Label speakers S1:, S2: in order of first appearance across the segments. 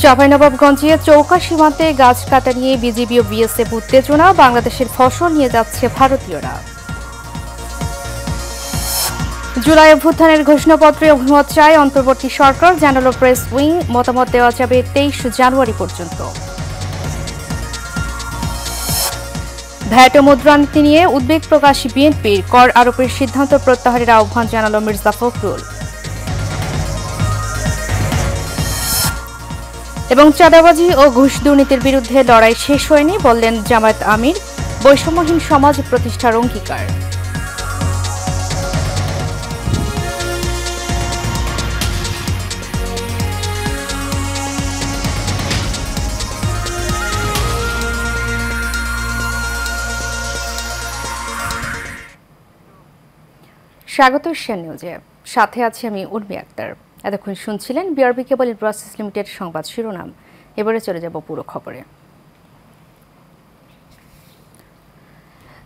S1: চাঁপাইনবাবগঞ্জে চৌকা সীমান্তে গাছ কাটা নিয়ে বিজিবি ও বিএসএফ উত্তেজনা, বাংলাদেশের ফসল নিয়ে যাচ্ছে ভারতীয়রা। জুলাই অভ্যুত্থানের ঘোষণাপত্রে অভিমত চায় অন্তর্বর্তী সরকার, জানালো প্রেস উইং। মতামত দেওয়া যাবে 23 জানুয়ারি পর্যন্ত। ভ্যাট ও মুদ্রানীতি নিয়ে উদ্বেগ প্রকাশ বিএনপির, কর আরোপের সিদ্ধান্ত প্রত্যাহারের আহ্বান জানালো মির্জা ফখরুল। এবং চাঁদাবাজি ও ঘুষ দুর্নীতির বিরুদ্ধে লড়াই শেষ হয়নি, বললেন জামায়াত আমির। বৈষম্যহীন সমাজ প্রতিষ্ঠার অঙ্গীকার। স্বাগত এশিয়ান নিউজে, সাথে আছি আমি উর্মি আক্তার। এতক্ষণ শুনছিলেন বিআরবি কেবল ব্রডকাস্ট লিমিটেড সংবাদ শিরোনাম। এবারে চলে যাব পুরো খবরে।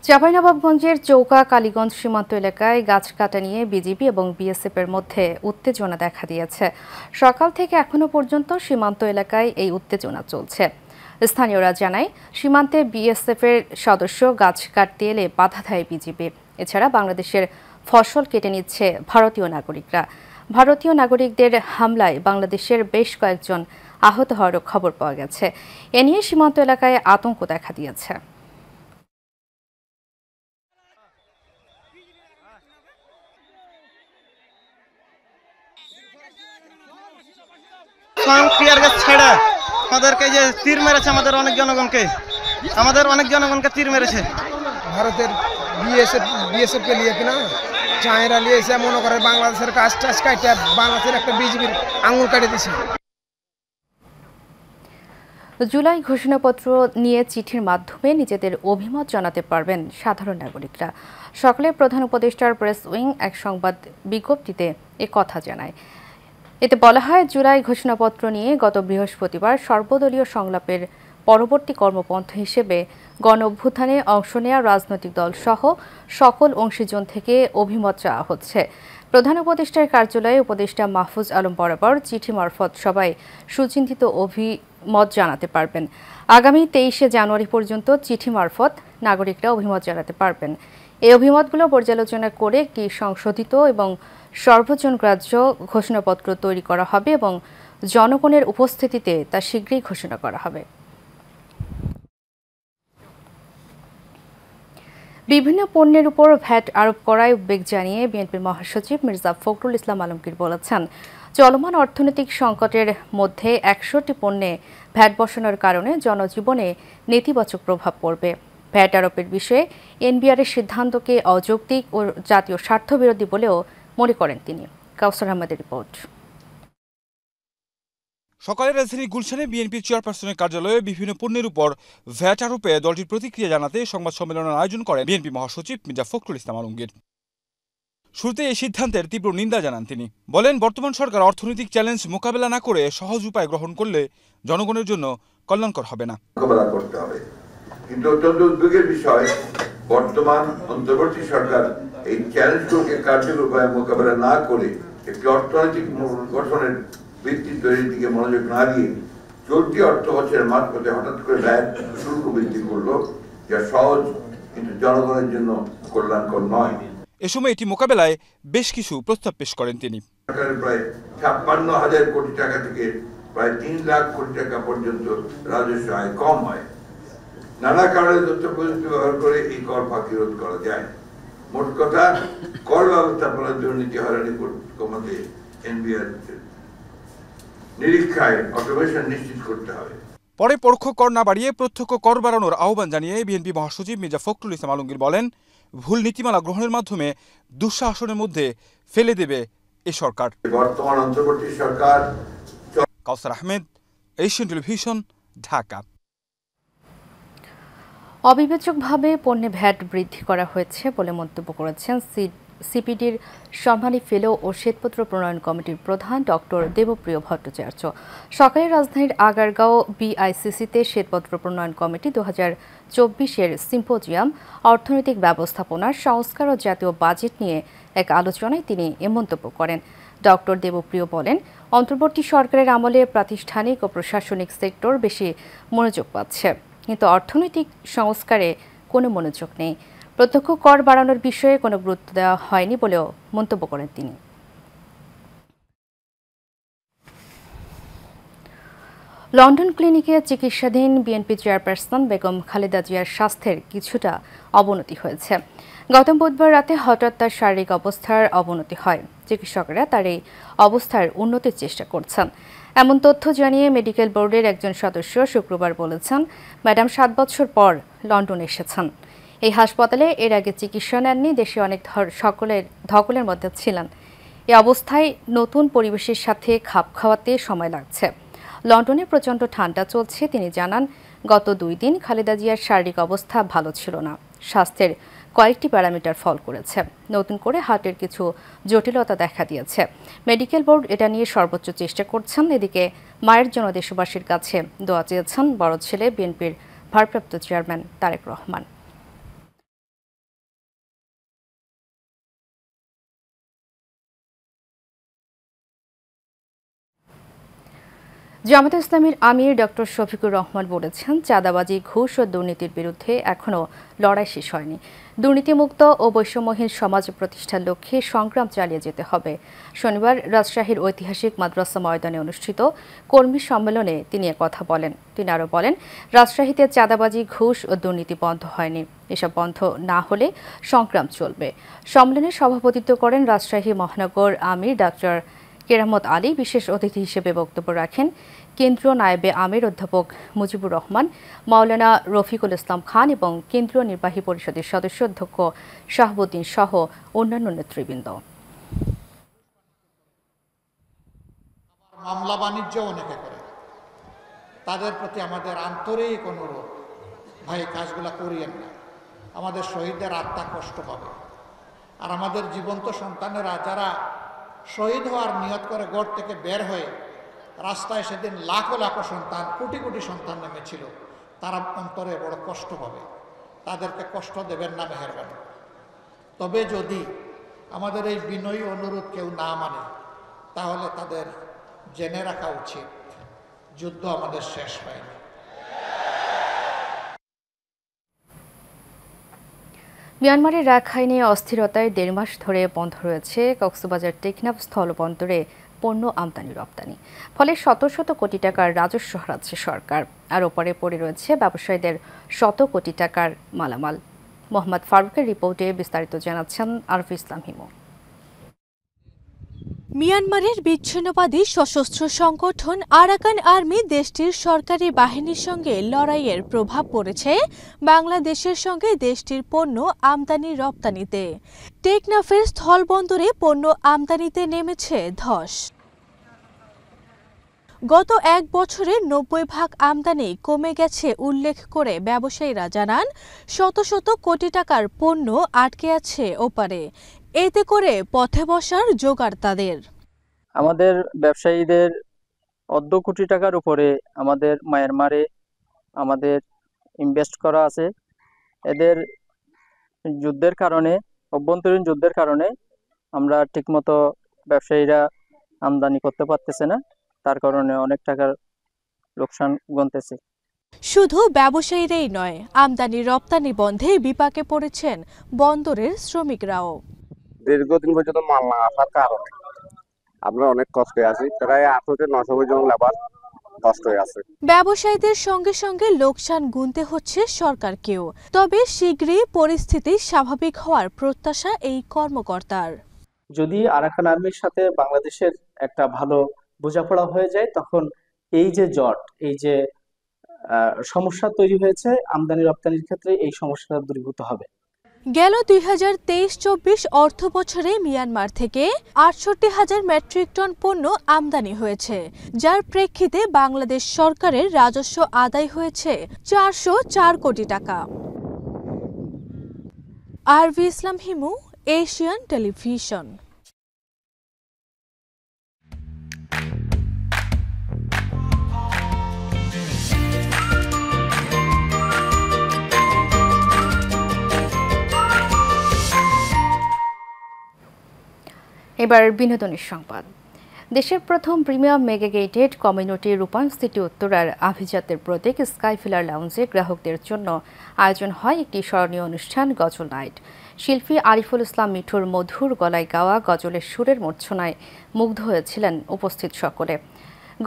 S1: চাঁপাইনবাবগঞ্জের চৌকা কালীগঞ্জ সীমান্ত এলাকায় গাছ কাটা নিয়ে বিজিবি এবং বিএসএফ এর মধ্যে উত্তেজনা দেখা দিয়েছে। সকাল থেকে এখনো পর্যন্ত সীমান্ত এলাকায় এই উত্তেজনা চলছে। স্থানীয়রা জানায়, সীমান্তে বিএসএফ এর সদস্য গাছ কাটতে এলে বাধা দেয় বিজিবি। এছাড়া বাংলাদেশের ফসল কেটে নিচ্ছে ভারতীয় নাগরিকরা। ভারতীয় নাগরিকদের হামলায় বাংলাদেশের বেশ কয়েকজন আহত হওয়ারও খবর পাওয়া গেছে। এ নিয়ে সীমান্ত এলাকায় আতঙ্ক দেখা দিয়েছে।
S2: আমাদেরকে যে তীর মেরেছে, আমাদের অনেক জনগণকে তীর মেরেছে।
S3: ভারতের বিএসএফ কে নিয়ে কিনা চায়রা নিয়ে এসে মনে করে বাংলাদেশের কাজ টাজ কাটে বাংলাদেশের একটা বিজিবির আঙুল কাটে দিছে।
S1: জুলাই ঘোষণাপত্র নিয়ে চিঠির মাধ্যমে নিজেদের অভিমত জানাতে পারবেন সাধারণ নাগরিকরা। সকালে প্রধান উপদেষ্টার প্রেস উইং এক সংবাদ বিজ্ঞপ্তিতে কথা জানায়। এতে বলা হয়, জুলাই ঘোষণাপত্র নিয়ে গত বৃহস্পতিবার সর্বদলীয় সংলাপের পরবর্তী কর্মপন্থা হিসেবে গণ অভ্যুত্থানে অংশ নেওয়া রাজনৈতিক দল সহ সকল অংশীজন থেকে অভিমত চাওয়া হচ্ছে। প্রধান উপদেষ্টার কার্যালয়ে উপদেষ্টা মাহফুজ আলম বরাবর চিঠি মারফত সবাই সুচিন্তিত অভিমত জানাতে পারবেন। আগামী 23 জানুয়ারি পর্যন্ত চিঠি মারফত নাগরিকরা অভিমত জানাতে পারবেন। এই অভিমতগুলো পর্যালোচনা করে একটি সংশোধিত এবং সর্বজনগ্রাহ্য ঘোষণাপত্র তৈরি করা হবে এবং জনগণের উপস্থিতিতে তা শীঘ্রই ঘোষণা করা হবে। বিভিন্ন পণ্যের উপর ভ্যাট আরোপ করায় উদ্বেগ জানিয়ে বিএনপির মহাসচিব মির্জা ফখরুল ইসলাম আলমগীর বলেছেন, চলমান অর্থনৈতিক সংকটের মধ্যে 61টি পণ্যে ভ্যাট বসানোর কারণে জনজীবনে নেতিবাচক প্রভাব পড়বে। ভ্যাট আরোপের বিষয়ে এনবিআরের সিদ্ধান্তকে অযৌক্তিক ও জাতীয় স্বার্থবিরোধী বলেও মনে করেন তিনি। কাউসার আহমেদের রিপোর্ট।
S4: সকালে রাজধানী গুলশানে বিএনপি চেয়ারপারসনের কার্যালয়ে বিভিন্ন পণ্যের উপর ভ্যাট আরোপে দলটির প্রতিক্রিয়া জানাতে সংবাদ সম্মেলনের আয়োজন করেন বিএনপি মহাসচিব মির্জা ফখরুল ইসলাম আলমগীর। শুরুতে এই সিদ্ধান্তের তীব্র নিন্দা জানান তিনি। বলেন, বর্তমান সরকার অর্থনৈতিক চ্যালেঞ্জ মোকাবেলা না করে সহজ উপায় গ্রহণ করলে জনগণের জন্য কল্যাণকর হবে না।
S5: মোকাবেলা করতে হবে, কিন্তু অত্যন্ত উদ্বেগের বিষয়, বর্তমান অন্তর্বর্তী সরকার এই চ্যালেঞ্জগুলোকে কার্যকর উপায়ে মোকাবেলা না করে একটি অর্থনৈতিক গঠনের ভিত্তি তৈরির দিকে মনোযোগ না দিয়ে চলতি অর্থ বছরের মাঝপথে হঠাৎ করে ভ্যাট শুল্ক বৃদ্ধি করলো, যা সহজ কিন্তু জনগণের জন্য কল্যাণকর নয়।
S4: এ সময় এটি মোকাবেলায় বেশ কিছু প্রস্তাব পেশ করেন তিনি।
S5: সরকারের প্রায় 56,000 কোটি টাকা থেকে প্রায় 3 লাখ কোটি টাকা পর্যন্ত রাজস্ব আয় কম হয়। নানা কারণে তথ্য প্রযুক্তি ব্যবহার করে এই কর ফাঁকি রোধ করা যায়। মোট কথা, কর ব্যবস্থাপনার দুর্নীতি হয়রানি কমাতে এনবিআর নিরীক্ষায় অটোমেশন নিশ্চিত করতে হবে।
S4: পরে পরোক্ষ কর না বাড়িয়ে প্রত্যক্ষ কর বাড়ানোর আহ্বান জানিয়ে বিএনপি মহাসচিব মির্জা ফখরুল ইসলাম আলমগীর বলেন, ভুল নীতিমালা গ্রহণের মাধ্যমে দুঃশাসনের মধ্যে ফেলে দেবে এ সরকার।
S5: বর্তমান অন্তর্বর্তী সরকার।
S4: কাউসার আহমেদ, এশিয়ান টেলিভিশন, ঢাকা।
S1: অবিবেচকভাবে পণ্যে ভ্যাট বৃদ্ধি করা হয়েছে বলে মন্তব্য করেছেন সিপিডির সম্মানী ফেলো ও শ্বেতপত্র প্রণয়ন কমিটির প্রধান ডক্টর দেবপ্রিয় ভট্টাচার্য। সকালে রাজধানীর আগারগাঁও বিআইসিসিতে শ্বেতপত্র প্রণয়ন কমিটি 2024-এর সিম্পোজিয়াম অর্থনৈতিক ব্যবস্থাপনার সংস্কার ও জাতীয় বাজেট নিয়ে এক আলোচনায় তিনি এ মন্তব্য করেন। ডক্টর দেবপ্রিয় বলেন, অন্তর্বর্তী সরকারের আমলে প্রাতিষ্ঠানিক ও প্রশাসনিক সেক্টর বেশি মনোযোগ পাচ্ছে, কিন্তু অর্থনৈতিক সংস্কারে কোনো মনোযোগ নেই। প্রত্যক্ষ কর বাড়ানোর বিষয়ে কোনো গুরুত্ব দেওয়া হয়নি বলেও মন্তব্য করেন তিনি। লন্ডন ক্লিনিকে চিকিৎসাধীন বিএনপি চেয়ারপারসন বেগম খালেদা জিয়ার স্বাস্থ্যের কিছুটা অবনতি হয়েছে। গত বুধবার রাতে হঠাৎ তার শারীরিক অবস্থার অবনতি হয়। চিকিৎসকেরা তার এই অবস্থার উন্নতির চেষ্টা করছেন, এমন তথ্য জানিয়ে মেডিকেল বোর্ডের একজন সদস্য শুক্রবার বলেছেন, ম্যাডাম 7 বছর পর লন্ডনে এসেছেন। এই হাসপাতালে এর আগে চিকিৎসা নেননি, দেশে অনেক ধকলের মধ্যে ছিলেন। এই অবস্থায় নতুন পরিবেশের সাথে খাপ খাওয়াতে সময় লাগছে। লন্ডনে প্রচণ্ড ঠান্ডা চলছে। তিনি জানান, গত 2 দিন খালেদা জিয়ার শারীরিক অবস্থা ভালো ছিল না। স্বাস্থ্যের কয়েকটি প্যারামিটার ফল করেছে। নতুন করে হার্টের কিছু জটিলতা দেখা দিয়েছে। মেডিকেল বোর্ড এটা নিয়ে সর্বোচ্চ চেষ্টা করছেন। এদিকে মায়ের জন্য দেশবাসীর কাছে দোয়া চেয়েছেন বড় ছেলে বিএনপির ভারপ্রাপ্ত চেয়ারম্যান তারেক রহমান। জামায়াতে ইসলামীর আমির ডক্টর শফিকুর রহমান বলেছেন, চাঁদাবাজি, ঘুষ ও দুর্নীতির বিরুদ্ধে এখনও লড়াই শেষ হয়নি। দুর্নীতিমুক্ত ও বৈষম্যহীন সমাজ প্রতিষ্ঠার লক্ষ্যে সংগ্রাম চালিয়ে যেতে হবে। শনিবার রাজশাহীর ঐতিহাসিক মাদ্রাসা ময়দানে অনুষ্ঠিত কর্মী সম্মেলনে তিনি একথা বলেন। তিনি আরও বলেন, রাজশাহীতে চাঁদাবাজি, ঘুষ ও দুর্নীতি বন্ধ হয়নি। এসব বন্ধ না হলে সংগ্রাম চলবে। সম্মেলনে সভাপতিত্ব করেন রাজশাহী মহানগর আমির ডাক্তার কেরামত আলী। বিশেষ অতিথি হিসেবে বক্তব্য রাখেন কেন্দ্রীয় নায়েবে আমির অধ্যাপক মুজিবুর রহমান, মাওলানা রফিকুল ইসলাম খান এবং কেন্দ্রীয় নির্বাহী পরিষদের সদস্য অধ্যক্ষ শাহাবুদ্দিন সহ অন্যান্য নেতৃবৃন্দ।
S2: মামলা বাণিজ্য অনেকে করে, তাদের প্রতি আমাদের আন্তরিক অনুরোধ, ভাই কাজগুলা করিয়েন না। আমাদের শহীদদের আত্মা কষ্ট পাবে। আর আমাদের জীবন্ত সন্তানেরা যারা শহীদ হওয়ার নিয়ত করে গড় থেকে বের হয়ে রাস্তায় সেদিন লাখো লাখো সন্তান, কোটি কোটি সন্তান নেমেছিল, তারা অন্তরে বড় কষ্ট পাবে। তাদেরকে কষ্ট দেবেন না মেহেরবানি। তবে যদি আমাদের এই বিনয়ী অনুরোধ কেউ না মানে, তাহলে তাদের জেনে রাখা উচিত যুদ্ধ আমাদের শেষ হয়নি।
S1: মিয়ানমারের রাখাইনে অস্থিরতায় 1.5 মাস ধরে বন্ধ রয়েছে কক্সবাজার টেকনাফ স্থলবন্দরে পণ্য আমদানি রপ্তানি। ফলে শত শত কোটি টাকার রাজস্ব হারাচ্ছে সরকার। আর ওপারে পড়ে রয়েছে ব্যবসায়ীদের শত কোটি টাকার মালামাল। মোহাম্মদ ফারুকের রিপোর্টে বিস্তারিত জানাচ্ছেন আরফ ইসলাম হিমু।
S6: মিয়ানমারের বিচ্ছিন্নবাদী সশস্ত্র সংগঠন আরাকান আর্মি দেশটির সরকারি বাহিনীর সঙ্গে লড়াইয়ের প্রভাব পড়েছে বাংলাদেশের সঙ্গে দেশটির পণ্য আমদানি রপ্তানিতে। টেকনাফের স্থলবন্দরে পণ্য আমদানিতে নেমেছে ধস। গত 1 বছরে 90% আমদানি কমে গেছে উল্লেখ করে ব্যবসায়ীরা জানান, শত শত কোটি টাকার পণ্য আটকে আছে ওপারে। এতে করে পথে বসার জোগাড় তাদের।
S7: আমাদের ব্যবসায়ীদের অর্ধ কোটি টাকার উপরে আমাদের মায়ানমারে আমাদের ইনভেস্ট করা আছে। এদের যুদ্ধের কারণে, অভ্যন্তরীণ যুদ্ধের কারণে আমরা ঠিকমতো ব্যবসায়ীরা আমদানি করতে পারতেছে না। তার কারণে অনেক টাকার লোকসান গুনতেছে।
S6: শুধু ব্যবসায়ীরাই নয়, আমদানি রপ্তানি বন্ধে বিপাকে পড়েছেন বন্দরের শ্রমিকরাও।
S8: দীর্ঘদিন পর্যন্ত মাল না আসার কারণে আমরা অনেক কষ্টে আছি। প্রায় 800-900 জন লেবার কষ্ট হয়ে আছে।
S6: ব্যবসায়ীদের সঙ্গে সঙ্গে লোকসান গুনতে হচ্ছে সরকারকেও। তবে শীঘ্রই পরিস্থিতি স্বাভাবিক হওয়ার প্রত্যাশা এই কর্মকর্তার।
S9: যদি আরাকান আর্মির সাথে বাংলাদেশের একটা ভালো বোঝাপড়া হয়ে যায়, তখন এই যে জট, এই যে সমস্যা তৈরি হয়েছে আমদানি রপ্তানির ক্ষেত্রে, এই সমস্যাটা দূরীভূত হবে।
S6: গেল 2023-24 অর্থ বছরে মিয়ানমার থেকে 68,000 মেট্রিক টন পণ্য আমদানি হয়েছে, যার প্রেক্ষিতে বাংলাদেশ সরকারের রাজস্ব আদায় হয়েছে 404 কোটি টাকা। আরভি ইসলাম হিমু, এশিয়ান টেলিভিশন।
S1: এবার বিনোদনের সংবাদ। দেশের প্রথম প্রিমিয়াম মেগাগেটেড কমিউনিটি রূপায়ণ সিটি উত্তরার আভিজাত্যের প্রতীক স্কাইফিলার লাউঞ্জে গ্রাহকদের জন্য আয়োজন হয় একটি স্মরণীয় অনুষ্ঠান গজল নাইট। শিল্পী আরিফুল ইসলাম মিঠুর মধুর গলায় গাওয়া গজলের সুরের মূর্ছনায় মুগ্ধ হয়েছিলেন উপস্থিত সকলে।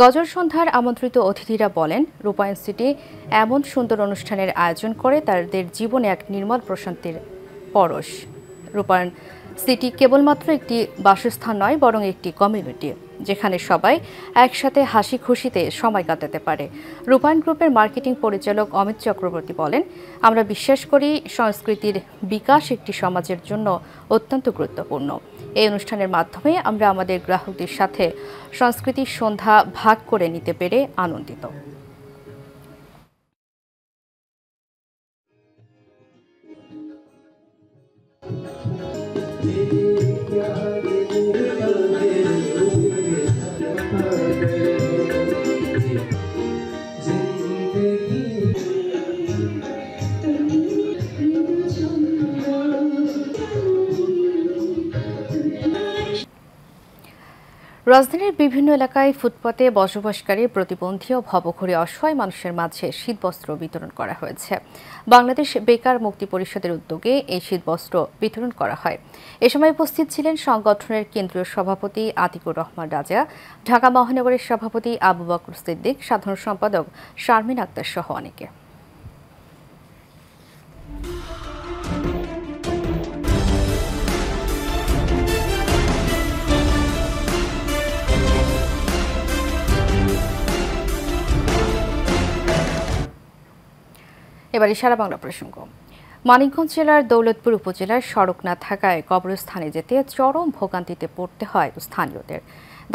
S1: গজল সন্ধ্যার আমন্ত্রিত অতিথিরা বলেন, রূপায়ণ সিটি এমন সুন্দর অনুষ্ঠানের আয়োজন করে তাদের জীবনে এক নির্মল প্রশান্তির পরশ। রূপায়ণ সিটি কেবলমাত্র একটি বাসস্থান নয়, বরং একটি কমিউনিটি, যেখানে সবাই একসাথে হাসি খুশিতে সময় কাটাতে পারে। রূপায়ণ গ্রুপের মার্কেটিং পরিচালক অমিত চক্রবর্তী বলেন, আমরা বিশ্বাস করি সংস্কৃতির বিকাশ একটি সমাজের জন্য অত্যন্ত গুরুত্বপূর্ণ। এই অনুষ্ঠানের মাধ্যমে আমরা আমাদের গ্রাহকদের সাথে সংস্কৃতির সন্ধ্যা ভাগ করে নিতে পেরে আনন্দিত। রাজধানীর বিভিন্ন এলাকায় ফুটপাতে বসবাসকারী প্রতিবন্ধী ও ভবঘুরে অসহায় মানুষের মাঝে শীতবস্ত্র বিতরণ করা হয়েছে। বাংলাদেশ বেকার মুক্তি পরিষদের উদ্যোগে এই শীতবস্ত্র বিতরণ করা হয়। এ সময় উপস্থিত ছিলেন সংগঠনের কেন্দ্রীয় সভাপতি আতিকুর রহমান রাজা, ঢাকা মহানগরের সভাপতি আবু বকর সিদ্দিক, সাধারণ সম্পাদক শারমিন আক্তার সহ অনেকে। এবারে সারা বাংলা প্রসঙ্গ। মানিকগঞ্জ জেলার দৌলতপুর উপজেলার সড়ক না থাকায় কবরস্থানে যেতে চরম ভোগান্তিতে পড়তে হয় স্থানীয়দের।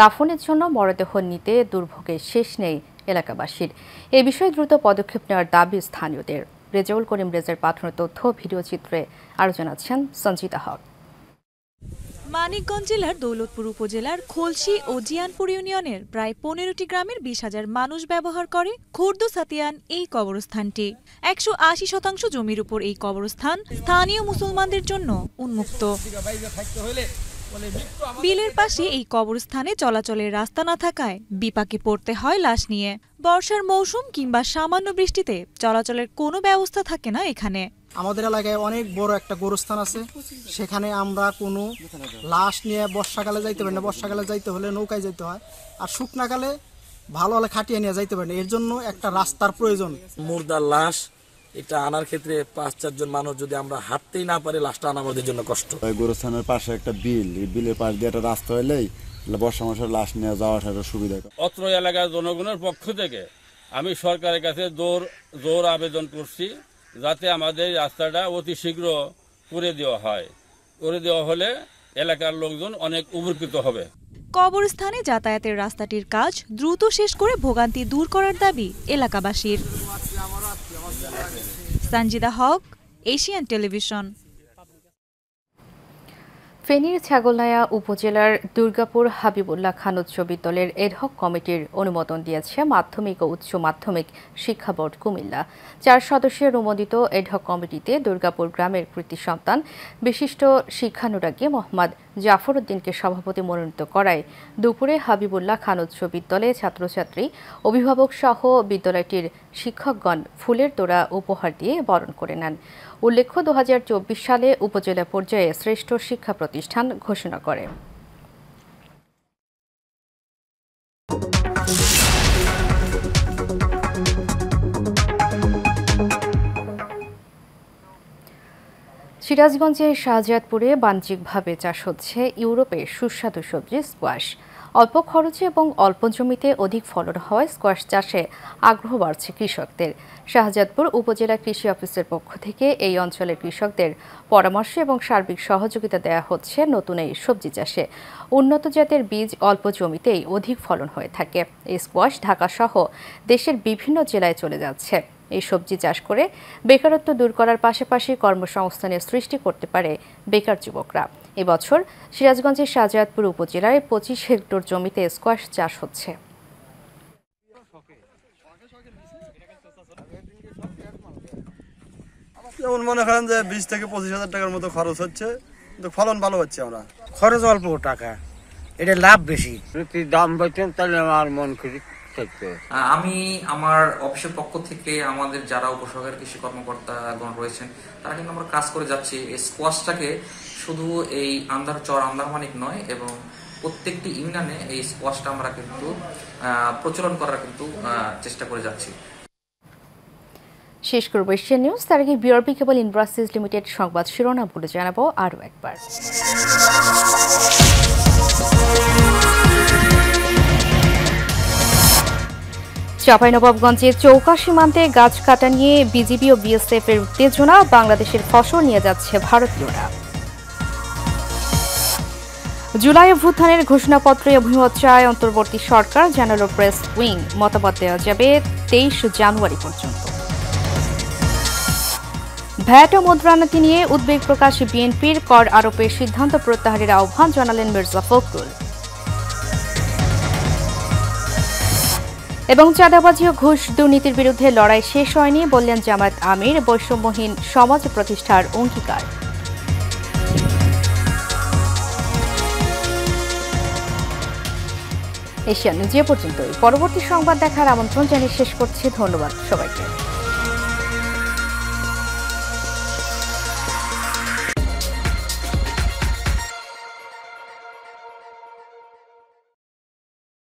S1: দাফনের জন্য মরদেহ নিতে দুর্ভোগের শেষ নেই এলাকাবাসীর। এ বিষয়ে দ্রুত পদক্ষেপ নেওয়ার দাবি স্থানীয়দের। রেজাউল করিম রেজার পাঠানো তথ্য ভিডিও চিত্রে আরও জানাচ্ছেন সঞ্জিতা হক।
S10: মানিকগঞ্জ জেলার দৌলতপুর উপজেলার খোলসি ও জিয়ানপুর ইউনিয়নের প্রায় 15টি গ্রামের 20,000 মানুষ ব্যবহার করে খুর্দ সাতিয়ান এই কবরস্থানটি। 180% জমির উপর এই কবরস্থান স্থানীয় মুসলমানদের জন্য উন্মুক্ত। বিলের পাশে এই কবরস্থানে চলাচলের রাস্তা না থাকায় বিপাকে পড়তে হয় লাশ নিয়ে। বর্ষার মৌসুম কিংবা সামান্য বৃষ্টিতে চলাচলের কোনো ব্যবস্থা থাকে না এখানে।
S11: আমাদের এলাকায় অনেক বড় একটা গোরস্থান আছে, সেখানে আমরা কোনো লাশ নিয়ে বর্ষাকালে যাইতে পারি না। বর্ষাকালে যাইতে হলে নৌকায় যেতে হয়, আর শুকনাকালে ভালো হলে খাটিয়ে নিয়ে যাইতে পারি না। এর জন্য একটা রাস্তার প্রয়োজন।
S12: মুর্দার লাশ এটা আনার ক্ষেত্রে 5-4 জন মানুষ যদি আমরা হাঁটতেই না পারি, লাশটা আনা আমাদের জন্য কষ্ট।
S13: গোরস্থানের পাশে একটা বিল, এই বিলের পাশ দিয়ে একটা রাস্তা হলেই বর্ষা মাসে লাশ নিয়ে যাওয়া আসার সুবিধা।
S14: অত্র এলাকার জনগণের পক্ষ থেকে আমি সরকারের কাছে জোর আবেদন করছি, যাতে আমাদের রাস্তাটা অতি শীঘ্র করে দেওয়া হয়। করে দেওয়া হলে এলাকার লোকজন অনেক উপকৃত হবে।
S10: কবরস্থানে যাতায়াতের রাস্তাটির কাজ দ্রুত শেষ করে ভোগান্তি দূর করার দাবি এলাকাবাসীর। সঞ্জিদা হক, এশিয়ান টেলিভিশন।
S1: ফেনীর ছাগলনাইয়া উপজেলার দুর্গাপুর হাবিবুল্লাহ খান উচ্চ বিদ্যালয়ের এডহক কমিটির অনুমোদন দিয়েছে মাধ্যমিক ও উচ্চ মাধ্যমিক শিক্ষা বোর্ড কুমিল্লা। 4 সদস্যের অনুমোদিত এডহক কমিটিতে দুর্গাপুর গ্রামের কৃতি সন্তান বিশিষ্ট শিক্ষানুরাগী মোহাম্মদ জাফর উদ্দিনকে সভাপতি মনোনীত করায় দুপুরে হাবিবুল্লাহ খান উচ্চ বিদ্যালয়ে ছাত্রছাত্রী, অভিভাবক সহ বিদ্যালয়টির শিক্ষকগণ ফুলের তোড়া উপহার দিয়ে বরণ করে নেন। উল্লেখ্য, 2024 সালে উপজেলা পর্যায়ে শ্রেষ্ঠ শিক্ষা প্রতিষ্ঠান ঘোষণা করে। সিরাজগঞ্জের শাহজাদপুরে বাণিজ্যিকভাবে চাষ হচ্ছে ইউরোপের সুস্বাদু সবজি স্কোয়াশ। অল্প খরচে এবং অল্প জমিতে অধিক ফলন হওয়ায় স্কোয়াশ চাষে আগ্রহ বাড়ছে কৃষকদের। শাহজাদপুর উপজেলা কৃষি অফিসের পক্ষ থেকে এই অঞ্চলের কৃষকদের পরামর্শ এবং সার্বিক সহযোগিতা দেওয়া হচ্ছে নতুন এই সবজি চাষে। উন্নত জাতের বীজ অল্প জমিতেই অধিক ফলন হয়ে থাকে। এই স্কোয়াশ ঢাকা সহ দেশের বিভিন্ন জেলায় চলে যাচ্ছে। এই সবজি চাষ করে বেকারত্ব দূর করার পাশাপাশি কর্মসংস্থানের সৃষ্টি করতে পারে বেকার যুবকরা। এবছর সিরাজগঞ্জের শাহজাদপুর উপজেলায় 25 হেক্টর জমিতে স্কোয়াশ চাষ হচ্ছে।
S15: যেমন মনে করেন যে 20 থেকে 25 হাজার টাকার মতো খরচ হচ্ছে, কিন্তু ফলন ভালো হচ্ছে। আমরা খরচ অল্প টাকা, এটা লাভ বেশি।
S16: যদি দাম পাইতেন তাহলে আমার মন খুশি থাকতো।
S17: আমি আমার অফিসের পক্ষ থেকে আমাদের যারা উপসহকারী কৃষি কর্মকর্তাগণ রয়েছেন তারা কিন্তু আমরা কাজ করে যাচ্ছি এই স্কোয়াশটাকে শুধু এই আন্দারমানিক নয় এবং প্রত্যেকটি ইউনিয়নে এই স্কোয়াশটা আমরা কিন্তু প্রচলন করার কিন্তু চেষ্টা করে যাচ্ছি।
S1: শেষ করব এশিয়ান নিউজ। তার আগে বিআরবি কেবল ইন্ডাস্ট্রিজ লিমিটেড সংবাদ শিরোনামগুলো জানাবো আরও একবার। চাঁপাইনবাবগঞ্জে চৌকা সীমান্তে গাছ কাটা নিয়ে বিজিবি ও বিএসএফ এর উত্তেজনা, বাংলাদেশের ফসল নিয়ে যাচ্ছে ভারতীয়রা। জুলাই অভ্যুত্থানের ঘোষণাপত্রে অভিমত চায় অন্তর্বর্তী সরকার, জানালো প্রেস উইং। মতামত দেওয়া যাবে 23 জানুয়ারি পর্যন্ত। ভ্যাট ও মুদ্রানীতি নিয়ে উদ্বেগ প্রকাশ বিএনপির, কর আরোপের সিদ্ধান্ত প্রত্যাহারের আহ্বান জানালেন মির্জা ফখরুল। এবং চাঁদাবাজি ও ঘুষ দুর্নীতির বিরুদ্ধে লড়াই শেষ হয়নি, বললেন জামায়াত আমির। বৈষম্যহীন সমাজ প্রতিষ্ঠার অঙ্গীকার। এশিয়ান নিউজ এ পর্যন্তই। পরবর্তী সংবাদ দেখার আমন্ত্রণ জানিয়ে শেষ করছি। ধন্যবাদ সবাইকে।